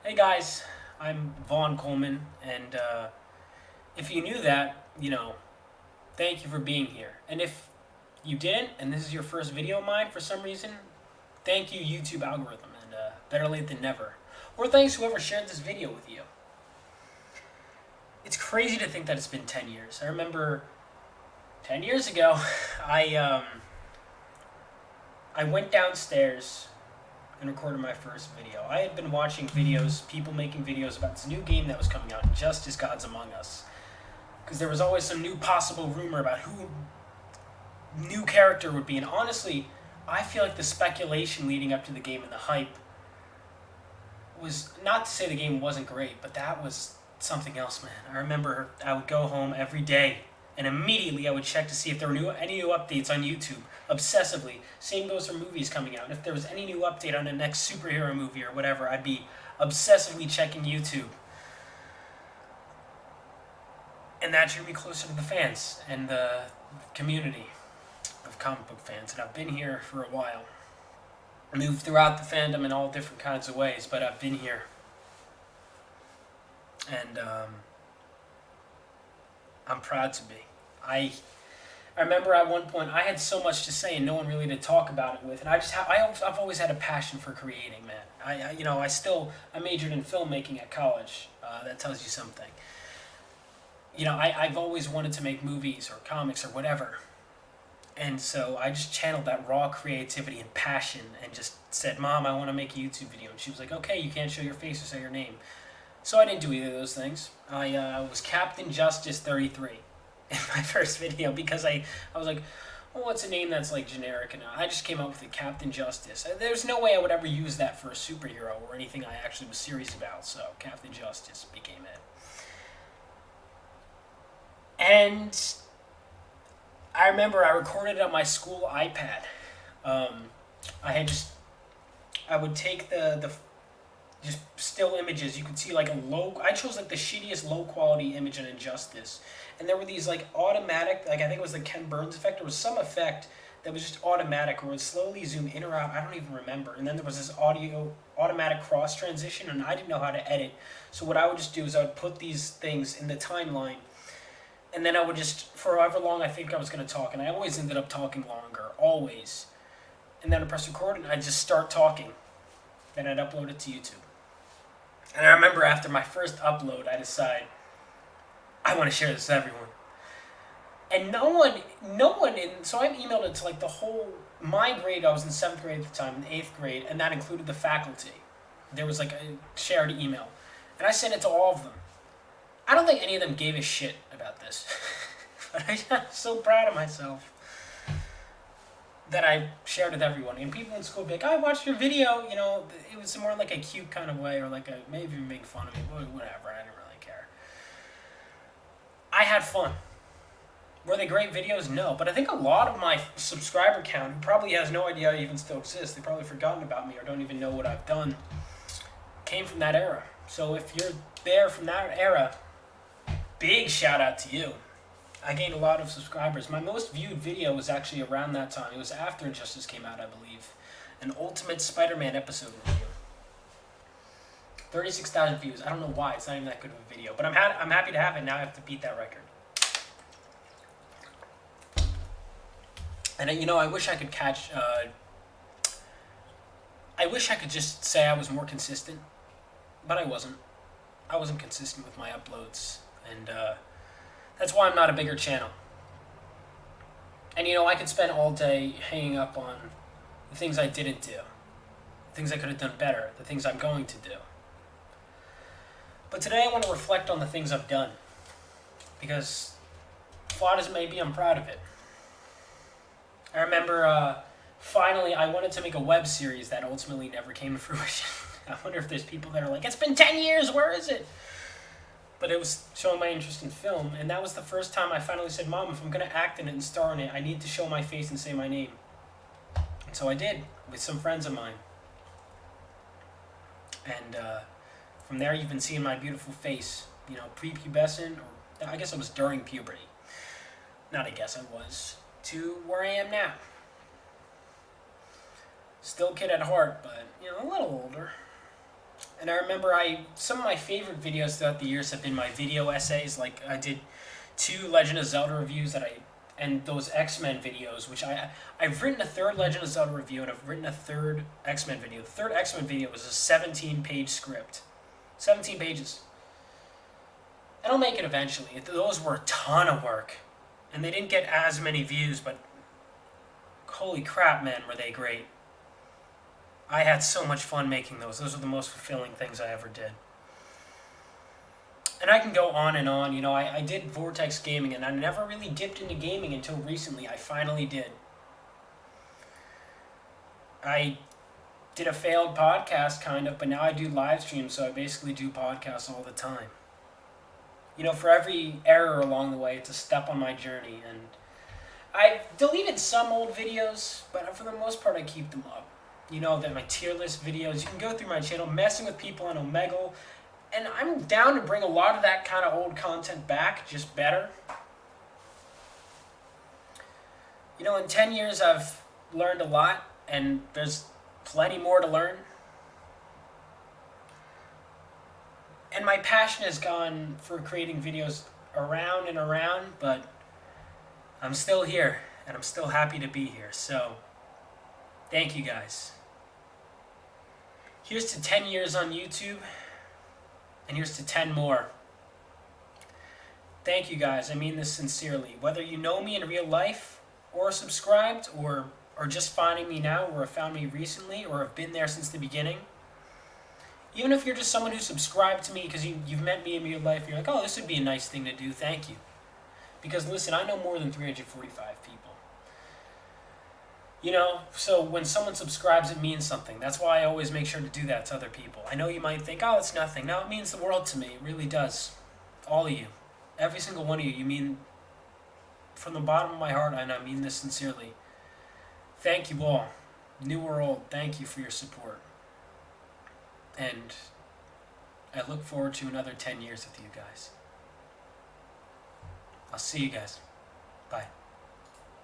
Hey guys, I'm Vaughn Coleman, and if you knew that, thank you for being here. And if you didn't, and this is your first video of mine for some reason, thank you YouTube algorithm, and better late than never. Or thanks whoever shared this video with you. It's crazy to think that it's been 10 years. I remember 10 years ago, I went downstairs and recorded my first video. I had been watching videos, people making videos about this new game that was coming out, Injustice: Gods Among Us. Because there was always some new possible rumor about who new character would be. And honestly, I feel like the speculation leading up to the game and the hype was, not to say the game wasn't great, but that was something else, man. I remember I would go home every day and immediately I would check to see if there were any new updates on YouTube, obsessively. Same goes for movies coming out. If there was any new update on the next superhero movie or whatever, I'd be obsessively checking YouTube. And that drew me closer to the fans and the community of comic book fans. And I've been here for a while. I moved throughout the fandom in all different kinds of ways, but I've been here. And I'm proud to be. I remember at one point I had so much to say and no one really to talk about it with, and I've always had a passion for creating, man. I majored in filmmaking at college. That tells you something. I've always wanted to make movies or comics or whatever, and so I just channeled that raw creativity and passion and just said, "Mom, I want to make a YouTube video," and she was like, "Okay, you can't show your face or say your name." So I didn't do either of those things. I was Captain Justice 33 in my first video because I was like, well, what's a name that's like generic? And I just came up with it, Captain Justice. There's no way I would ever use that for a superhero or anything I actually was serious about. So Captain Justice became it. And I remember I recorded it on my school iPad. I would take the just still images. You could see like I chose like the shittiest low quality image in Injustice, and there were these like automatic, like I think it was the Ken Burns effect. There was some effect that was just automatic, or it would slowly zoom in or out. I don't even remember. And then there was this automatic cross transition, and I didn't know how to edit. So what I would just do is I would put these things in the timeline, and then I would just, for however long I think I was going to talk, and I always ended up talking longer, always. And then I'd press record, and I'd just start talking. Then I'd upload it to YouTube. And I remember after my first upload, I decided, I want to share this with everyone. And no one, so I emailed it to like my grade. I was in 7th grade at the time, in 8th grade, and that included the faculty. There was like a shared email. And I sent it to all of them. I don't think any of them gave a shit about this. But I'm so proud of myself that I shared with everyone. And people in school would be like, I watched your video. It was more like a cute kind of way, or like maybe making fun of me. Whatever, I didn't really care. I had fun. Were they great videos? No. But I think a lot of my subscriber count, who probably has no idea I even still exist, they probably forgotten about me or don't even know what I've done, came from that era. So if you're there from that era, big shout out to you. I gained a lot of subscribers. My most viewed video was actually around that time. It was after Injustice came out, I believe. An Ultimate Spider-Man episode review. 36,000 views. I don't know why. It's not even that good of a video. But I'm happy to have it. Now I have to beat that record. And I wish I could I wish I could just say I was more consistent. But I wasn't. I wasn't consistent with my uploads. And that's why I'm not a bigger channel. And I could spend all day hanging up on the things I didn't do, the things I could have done better, the things I'm going to do. But today I want to reflect on the things I've done, because flawed as it may be, I'm proud of it. I remember finally I wanted to make a web series that ultimately never came to fruition. I wonder if there's people that are like, it's been 10 years, where is it? But it was showing my interest in film, and that was the first time I finally said, Mom, if I'm going to act in it and star in it, I need to show my face and say my name. And so I did, with some friends of mine. And from there, you've been seeing my beautiful face, prepubescent, or I guess it was during puberty. Not I guess I was, to where I am now. Still a kid at heart, but, a little older. And I remember some of my favorite videos throughout the years have been my video essays. Like I did 2 Legend of Zelda reviews and those X-Men videos, which I've written a 3rd Legend of Zelda review and I've written a 3rd X-Men video. The 3rd X-Men video was a 17-page script. 17 pages. And I'll make it eventually. Those were a ton of work. And they didn't get as many views, but holy crap, man, were they great. I had so much fun making those. Those were the most fulfilling things I ever did. And I can go on and on. You know, I did Vortex Gaming, and I never really dipped into gaming until recently. I finally did. I did a failed podcast, kind of, but now I do live streams, so I basically do podcasts all the time. You know, for every error along the way, it's a step on my journey. And I've deleted some old videos, but for the most part, I keep them up. You know, that my tier list videos, you can go through my channel, Messing with People on Omegle, and I'm down to bring a lot of that kind of old content back, just better. You know, in 10 years, I've learned a lot, and there's plenty more to learn. And my passion has gone for creating videos around and around, but I'm still here, and I'm still happy to be here. So, thank you guys. Here's to 10 years on YouTube, and here's to 10 more. Thank you guys, I mean this sincerely. Whether you know me in real life, or subscribed, or just finding me now, or have found me recently, or have been there since the beginning. Even if you're just someone who subscribed to me because you've met me in real life, and you're like, oh, this would be a nice thing to do, thank you. Because listen, I know more than 345 people. You know, so when someone subscribes, it means something. That's why I always make sure to do that to other people. I know you might think, oh, it's nothing. No, it means the world to me. It really does. All of you. Every single one of you. You mean, from the bottom of my heart, and I mean this sincerely. Thank you all. New or old, thank you for your support. And I look forward to another 10 years with you guys. I'll see you guys. Bye.